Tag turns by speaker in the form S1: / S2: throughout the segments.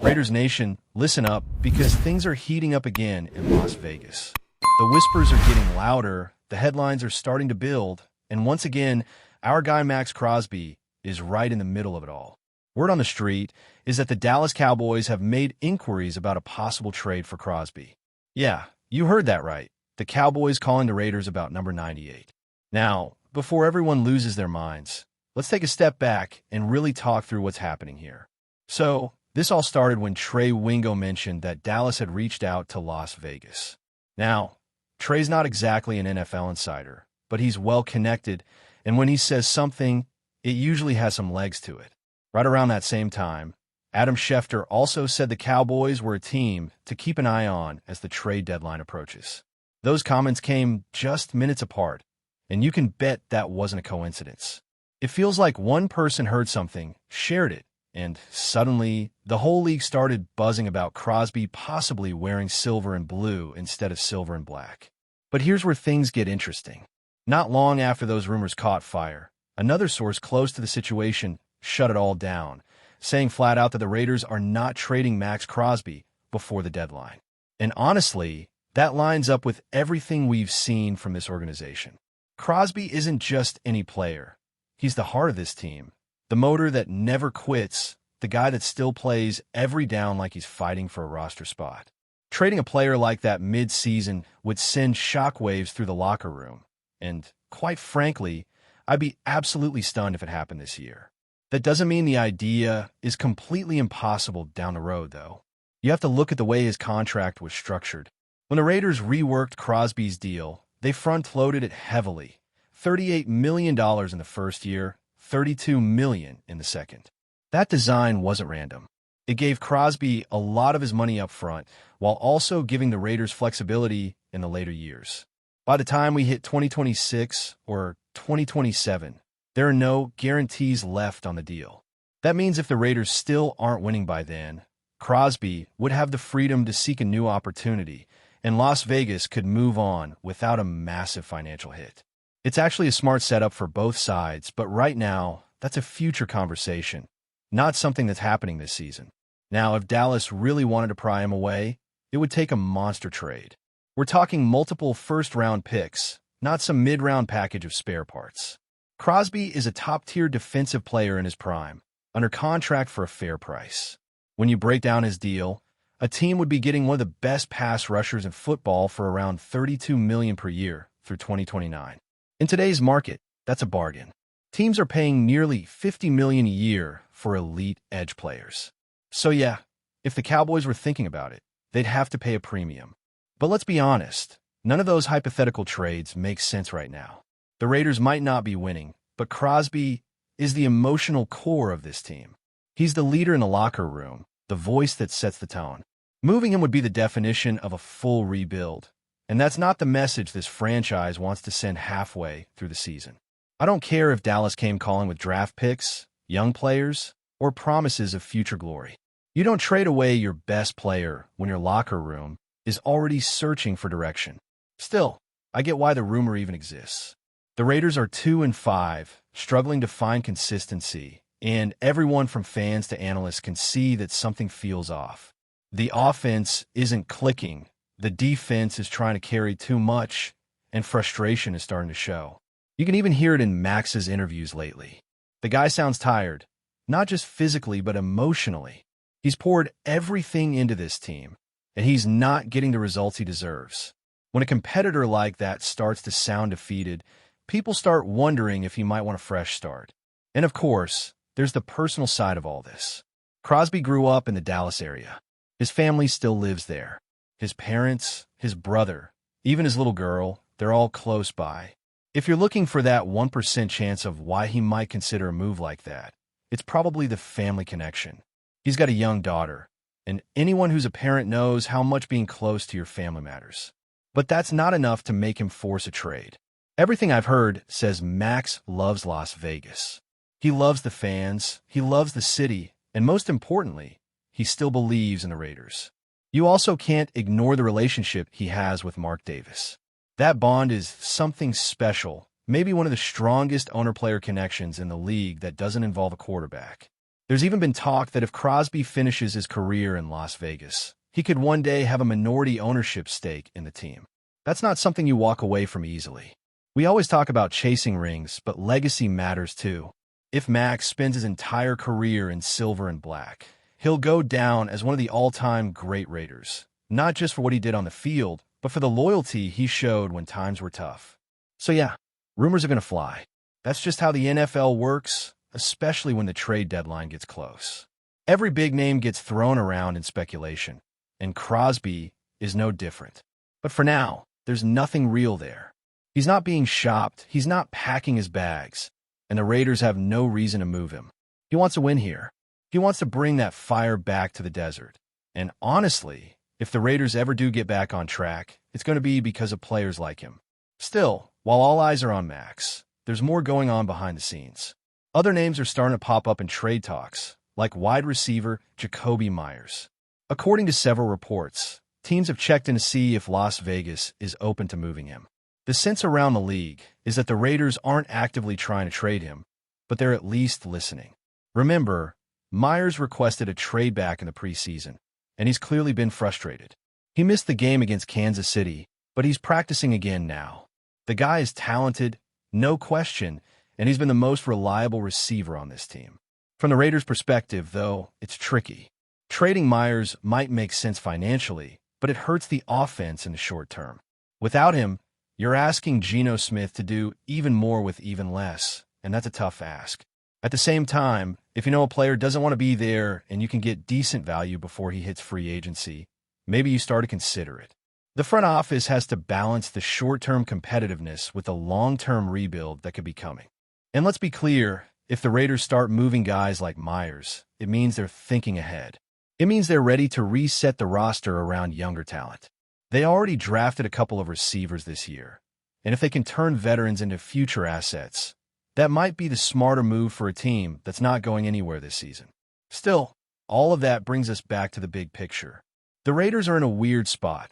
S1: Raiders Nation, listen up, because things are heating up again in Las Vegas. The whispers are getting louder, the headlines are starting to build, and once again, our guy Max Crosby is right in the middle of it all. Word on the street is that the Dallas Cowboys have made inquiries about a possible trade for Crosby. Yeah, you heard that right. The Cowboys calling the Raiders about number 98. Now, before everyone loses their minds, let's take a step back and really talk through what's happening here. So, this all started when Trey Wingo mentioned that Dallas had reached out to Las Vegas. Now, Trey's not exactly an NFL insider, but he's well connected, and when he says something, it usually has some legs to it. Right around that same time, Adam Schefter also said the Cowboys were a team to keep an eye on as the trade deadline approaches. Those comments came just minutes apart, and you can bet that wasn't a coincidence. It feels like one person heard something, shared it, and suddenly, the whole league started buzzing about Crosby possibly wearing silver and blue instead of silver and black. But here's where things get interesting. Not long after those rumors caught fire, another source close to the situation shut it all down, saying flat out that the Raiders are not trading Max Crosby before the deadline. And honestly, that lines up with everything we've seen from this organization. Crosby isn't just any player. He's the heart of this team. The motor that never quits, the guy that still plays every down like he's fighting for a roster spot. Trading a player like that mid-season would send shockwaves through the locker room. And, quite frankly, I'd be absolutely stunned if it happened this year. That doesn't mean the idea is completely impossible down the road, though. You have to look at the way his contract was structured. When the Raiders reworked Crosby's deal, they front-loaded it heavily. $38 million in the first year, $32 million in the second. That design wasn't random. It gave Crosby a lot of his money up front, while also giving the Raiders flexibility in the later years. By the time we hit 2026 or 2027, there are no guarantees left on the deal. That means if the Raiders still aren't winning by then, Crosby would have the freedom to seek a new opportunity, and Las Vegas could move on without a massive financial hit. It's actually a smart setup for both sides, but right now, that's a future conversation, not something that's happening this season. Now, if Dallas really wanted to pry him away, it would take a monster trade. We're talking multiple first-round picks, not some mid-round package of spare parts. Crosby is a top-tier defensive player in his prime, under contract for a fair price. When you break down his deal, a team would be getting one of the best pass rushers in football for around $32 million per year through 2029. In today's market, that's a bargain. Teams are paying nearly $50 million a year for elite edge players. So yeah, if the Cowboys were thinking about it, they'd have to pay a premium. But let's be honest, none of those hypothetical trades make sense right now. The Raiders might not be winning, but Crosby is the emotional core of this team. He's the leader in the locker room, the voice that sets the tone. Moving him would be the definition of a full rebuild. And that's not the message this franchise wants to send halfway through the season. I don't care if Dallas came calling with draft picks, young players, or promises of future glory. You don't trade away your best player when your locker room is already searching for direction. Still, I get why the rumor even exists. The Raiders are 2-5, struggling to find consistency, and everyone from fans to analysts can see that something feels off. The offense isn't clicking. The defense is trying to carry too much, and frustration is starting to show. You can even hear it in Max's interviews lately. The guy sounds tired, not just physically but emotionally. He's poured everything into this team, and he's not getting the results he deserves. When a competitor like that starts to sound defeated, people start wondering if he might want a fresh start. And of course, there's the personal side of all this. Crosby grew up in the Dallas area. His family still lives there. His parents, his brother, even his little girl, they're all close by. If you're looking for that 1% chance of why he might consider a move like that, it's probably the family connection. He's got a young daughter, and anyone who's a parent knows how much being close to your family matters. But that's not enough to make him force a trade. Everything I've heard says Max loves Las Vegas. He loves the fans, he loves the city, and most importantly, he still believes in the Raiders. You also can't ignore the relationship he has with Mark Davis. That bond is something special, maybe one of the strongest owner-player connections in the league that doesn't involve a quarterback. There's even been talk that if Crosby finishes his career in Las Vegas, he could one day have a minority ownership stake in the team. That's not something you walk away from easily. We always talk about chasing rings, but legacy matters too. If Max spends his entire career in silver and black, he'll go down as one of the all-time great Raiders, not just for what he did on the field, but for the loyalty he showed when times were tough. So yeah, rumors are going to fly. That's just how the NFL works, especially when the trade deadline gets close. Every big name gets thrown around in speculation, and Crosby is no different. But for now, there's nothing real there. He's not being shopped, he's not packing his bags, and the Raiders have no reason to move him. He wants to win here. He wants to bring that fire back to the desert. And honestly, if the Raiders ever do get back on track, it's going to be because of players like him. Still, while all eyes are on Max, there's more going on behind the scenes. Other names are starting to pop up in trade talks, like wide receiver Jakobi Meyers. According to several reports, teams have checked in to see if Las Vegas is open to moving him. The sense around the league is that the Raiders aren't actively trying to trade him, but they're at least listening. Remember, Meyers requested a trade back in the preseason, and he's clearly been frustrated. He missed the game against Kansas City, but he's practicing again now. The guy is talented, no question, and he's been the most reliable receiver on this team. From the Raiders' perspective, though, it's tricky. Trading Meyers might make sense financially, but it hurts the offense in the short term. Without him, you're asking Geno Smith to do even more with even less, and that's a tough ask. At the same time, if you know a player doesn't want to be there and you can get decent value before he hits free agency, maybe you start to consider it. The front office has to balance the short-term competitiveness with the long-term rebuild that could be coming. And let's be clear, if the Raiders start moving guys like Meyers, it means they're thinking ahead. It means they're ready to reset the roster around younger talent. They already drafted a couple of receivers this year, and if they can turn veterans into future assets, that might be the smarter move for a team that's not going anywhere this season. Still, all of that brings us back to the big picture. The Raiders are in a weird spot.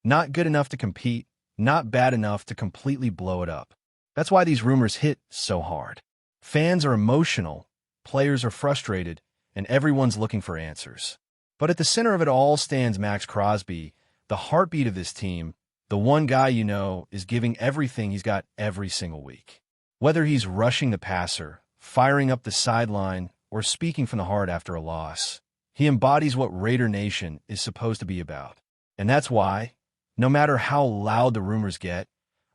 S1: Not good enough to compete, not bad enough to completely blow it up. That's why these rumors hit so hard. Fans are emotional, players are frustrated, and everyone's looking for answers. But at the center of it all stands Max Crosby, the heartbeat of this team, the one guy you know is giving everything he's got every single week. Whether he's rushing the passer, firing up the sideline, or speaking from the heart after a loss, he embodies what Raider Nation is supposed to be about. And that's why, no matter how loud the rumors get,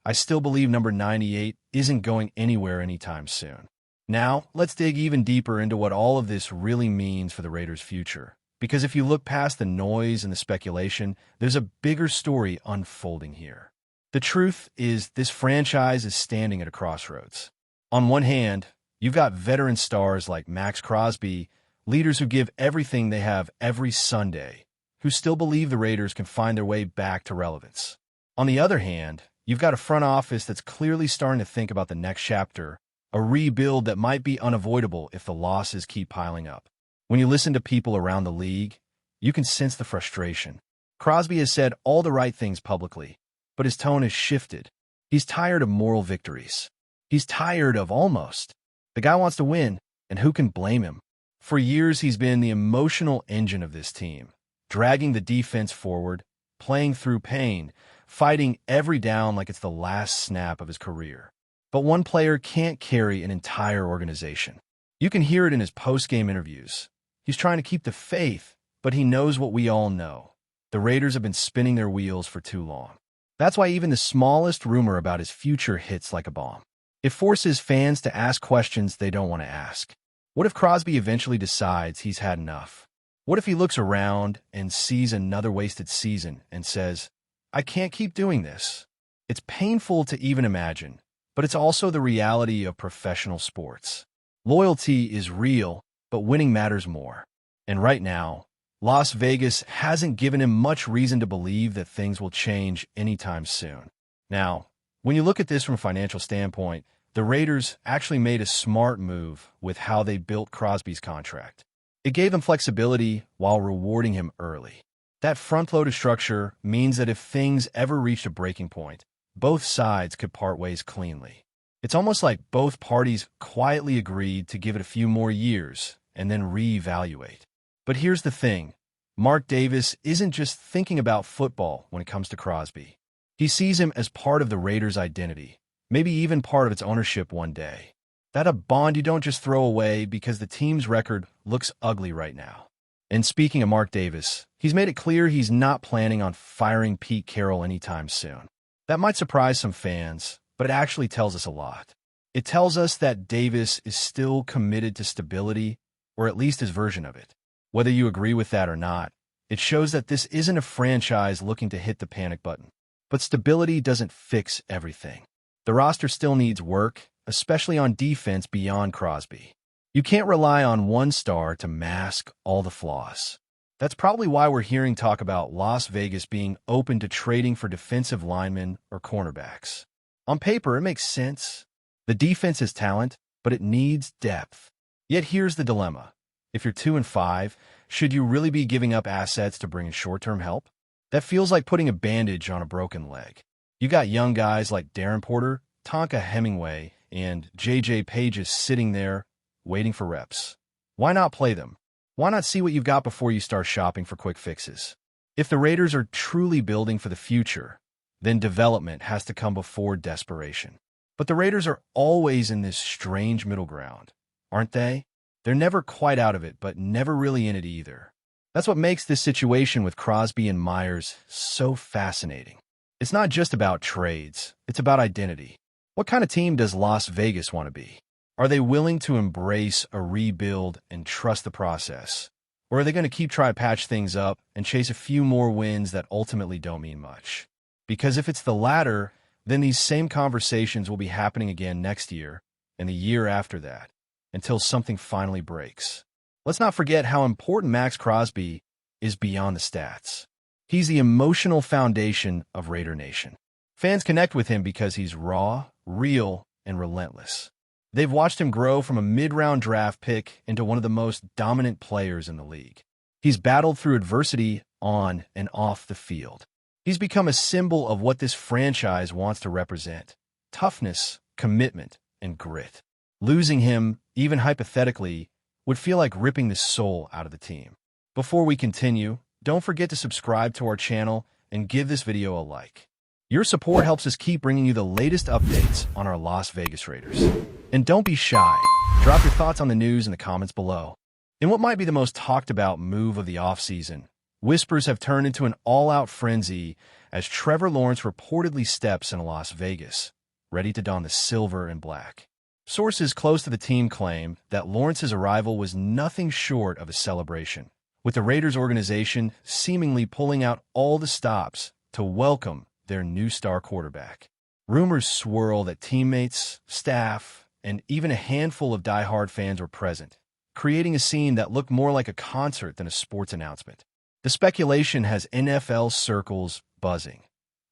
S1: I still believe number 98 isn't going anywhere anytime soon. Now, let's dig even deeper into what all of this really means for the Raiders' future. Because if you look past the noise and the speculation, there's a bigger story unfolding here. The truth is, this franchise is standing at a crossroads. On one hand, you've got veteran stars like Max Crosby, leaders who give everything they have every Sunday, who still believe the Raiders can find their way back to relevance. On the other hand, you've got a front office that's clearly starting to think about the next chapter, a rebuild that might be unavoidable if the losses keep piling up. When you listen to people around the league, you can sense the frustration. Crosby has said all the right things publicly, but his tone has shifted. He's tired of moral victories. He's tired of almost. The guy wants to win, and who can blame him? For years, he's been the emotional engine of this team, dragging the defense forward, playing through pain, fighting every down like it's the last snap of his career. But one player can't carry an entire organization. You can hear it in his post-game interviews. He's trying to keep the faith, but he knows what we all know. The Raiders have been spinning their wheels for too long. That's why even the smallest rumor about his future hits like a bomb. It forces fans to ask questions they don't want to ask. What if Crosby eventually decides he's had enough? What if he looks around and sees another wasted season and says, I can't keep doing this? It's painful to even imagine, but it's also the reality of professional sports. Loyalty is real, but winning matters more. And right now, Las Vegas hasn't given him much reason to believe that things will change anytime soon. Now, when you look at this from a financial standpoint, the Raiders actually made a smart move with how they built Crosby's contract. It gave him flexibility while rewarding him early. That front-loaded structure means that if things ever reached a breaking point, both sides could part ways cleanly. It's almost like both parties quietly agreed to give it a few more years, and then reevaluate. But here's the thing. Mark Davis isn't just thinking about football when it comes to Crosby. He sees him as part of the Raiders' identity, maybe even part of its ownership one day. That's a bond you don't just throw away because the team's record looks ugly right now. And speaking of Mark Davis, he's made it clear he's not planning on firing Pete Carroll anytime soon. That might surprise some fans, but it actually tells us a lot. It tells us that Davis is still committed to stability, or at least his version of it. Whether you agree with that or not, it shows that this isn't a franchise looking to hit the panic button. But stability doesn't fix everything. The roster still needs work, especially on defense beyond Crosby. You can't rely on one star to mask all the flaws. That's probably why we're hearing talk about Las Vegas being open to trading for defensive linemen or cornerbacks. On paper, it makes sense. The defense has talent, but it needs depth. Yet here's the dilemma. If you're 2-5, should you really be giving up assets to bring in short-term help? That feels like putting a bandage on a broken leg. You got young guys like Darren Porter, Tonka Hemingway, and J.J. Pages sitting there waiting for reps. Why not play them? Why not see what you've got before you start shopping for quick fixes? If the Raiders are truly building for the future, then development has to come before desperation. But the Raiders are always in this strange middle ground, aren't they? They're never quite out of it, but never really in it either. That's what makes this situation with Crosby and Myers so fascinating. It's not just about trades, it's about identity. What kind of team does Las Vegas want to be? Are they willing to embrace a rebuild and trust the process? Or are they going to keep trying to patch things up and chase a few more wins that ultimately don't mean much? Because if it's the latter, then these same conversations will be happening again next year and the year after that, until something finally breaks. Let's not forget how important Max Crosby is beyond the stats. He's the emotional foundation of Raider Nation. Fans connect with him because he's raw, real, and relentless. They've watched him grow from a mid-round draft pick into one of the most dominant players in the league. He's battled through adversity on and off the field. He's become a symbol of what this franchise wants to represent: toughness, commitment, and grit. Losing him, even hypothetically, would feel like ripping the soul out of the team. Before we continue, don't forget to subscribe to our channel and give this video a like. Your support helps us keep bringing you the latest updates on our Las Vegas Raiders. And don't be shy. Drop your thoughts on the news in the comments below. In what might be the most talked about move of the offseason, whispers have turned into an all-out frenzy as Trevor Lawrence reportedly steps in Las Vegas, ready to don the silver and black. Sources close to the team claim that Lawrence's arrival was nothing short of a celebration, with the Raiders organization seemingly pulling out all the stops to welcome their new star quarterback. Rumors swirl that teammates, staff, and even a handful of die-hard fans were present, creating a scene that looked more like a concert than a sports announcement. The speculation has NFL circles buzzing.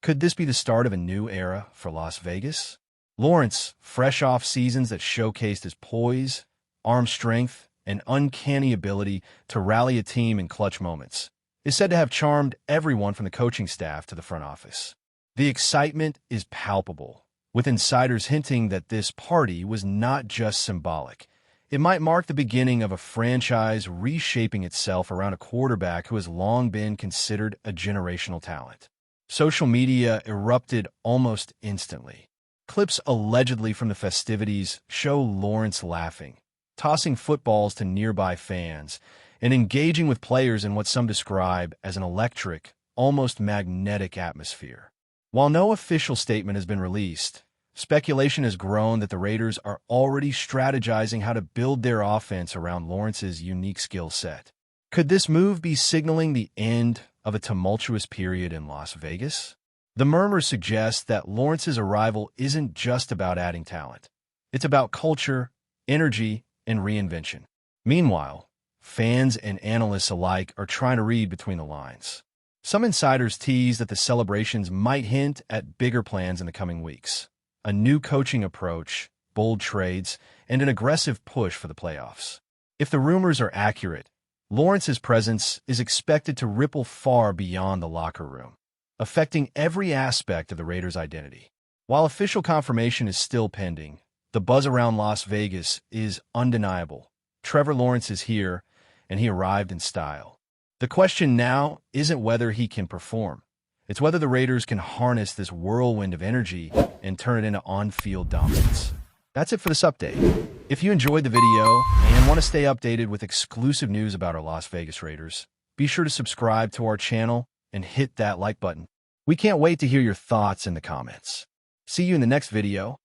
S1: Could this be the start of a new era for Las Vegas? Lawrence, fresh off seasons that showcased his poise, arm strength, and uncanny ability to rally a team in clutch moments, is said to have charmed everyone from the coaching staff to the front office. The excitement is palpable, with insiders hinting that this party was not just symbolic. It might mark the beginning of a franchise reshaping itself around a quarterback who has long been considered a generational talent. Social media erupted almost instantly. Clips allegedly from the festivities show Lawrence laughing, tossing footballs to nearby fans, and engaging with players in what some describe as an electric, almost magnetic atmosphere. While no official statement has been released, speculation has grown that the Raiders are already strategizing how to build their offense around Lawrence's unique skill set. Could this move be signaling the end of a tumultuous period in Las Vegas? The murmurs suggest that Lawrence's arrival isn't just about adding talent. It's about culture, energy, and reinvention. Meanwhile, fans and analysts alike are trying to read between the lines. Some insiders tease that the celebrations might hint at bigger plans in the coming weeks: a new coaching approach, bold trades, and an aggressive push for the playoffs. If the rumors are accurate, Lawrence's presence is expected to ripple far beyond the locker room, affecting every aspect of the Raiders' identity. While official confirmation is still pending, the buzz around Las Vegas is undeniable. Trevor Lawrence is here, and he arrived in style. The question now isn't whether he can perform. It's whether the Raiders can harness this whirlwind of energy and turn it into on-field dominance. That's it for this update. If you enjoyed the video and want to stay updated with exclusive news about our Las Vegas Raiders, be sure to subscribe to our channel and hit that like button. We can't wait to hear your thoughts in the comments. See you in the next video.